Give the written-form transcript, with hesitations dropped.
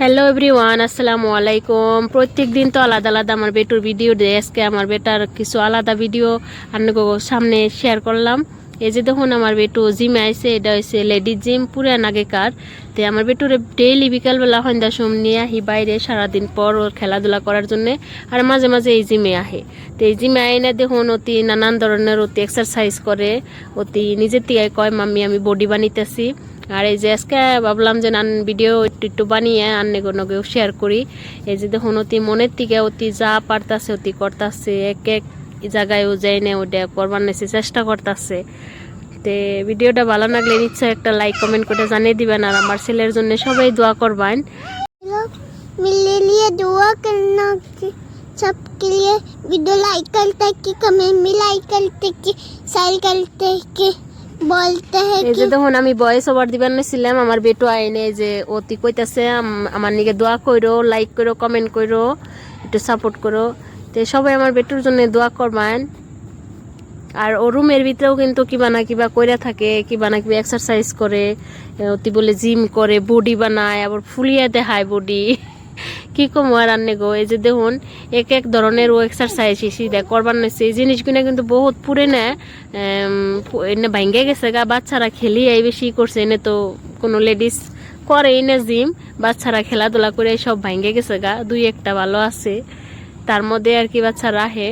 Hello everyone, আসসালামু আলাইকুম। প্রত্যেক দিন তো আলাদা আলাদা আমার বেটুর ভিডিও দেয়। আজকে আমার বেটার কিছু আলাদা ভিডিও আপনাকে সামনে শেয়ার করলাম। এই যে দেখুন আমার বেটু জিমে আইছে, এটা হয়েছে লেডিস জিম পুরান আগেকার। তো আমার বেটুরে ডেইলি বিকালবেলা সন্ধ্যা সোম নিয়ে আহি বাইরে সারাদিন পর ওর খেলাধুলা করার জন্যে, আর মাঝে মাঝে এই জিমে আহে। তো এই জিমে আইনে দেখুন অতি নানান ধরনের অতি এক্সারসাইজ করে, অতি নিজের থেকে কয় মাম্মি আমি বডি বানিতেছি। আর এই যে আজকে ভাবলাম যে নান ভিডিও একটু একটু বানিয়ে আন্নে কোনো কেউ শেয়ার করি। এই যে দেখুন অতি মনের থেকে অতি যা পারতাছে অতি করতেছে, এক এক জায়গায়ও যাই না ওটা করবার নেছে চেষ্টা করতেছে। তো ভিডিওটা ভালো লাগলে নিশ্চয় একটা লাইক কমেন্ট করে জানিয়ে দিবেন, আর আমার ছেলের জন্য সবাই দোয়া করবেন। मेरे लिए दुआ करना कि सबके लिए वीडियो लाइक करते कि कमेंट में लाइक करते कि शेयर करते कि बोलते हैं এই कि যে দেখুন আমি ভয়েস ওভার দিবার নিছিলাম, আমার বেটু আইনে যে অতি কইতাছে আমার নিকে দোয়া কইরো, লাইক করো, কমেন্ট করো, একটু সাপোর্ট করো। তো সবাই আমার বেটুর জন্য দোয়া করবেন। আর ও রুমের ভিতরেও কিন্তু কিবা না কিবা কইরা থাকে, কিবা না কিবা এক্সারসাইজ করে, অতি বলে জিম করে, বডি বানায়, আবার ফুলিয়ে দেখায় বডি। কি কম আর আন্নে গো। এই যে দেখুন এক এক ধরনের ও এক্সারসাইজ দেখ করবার নিচ্ছে। এই জিনিসগুলো কিন্তু বহুত পুরেনা, এনে ভাঙ্গে গেছে গা, বাচ্চারা খেলি এই বেশি করছে। এনে তো কোনো লেডিস করে না জিম, বাচ্চারা খেলাধুলা করে সব ভাঙ্গে গেছে গা, দুই একটা ভালো আছে তার মধ্যে আর কি বাচ্চা রাহে।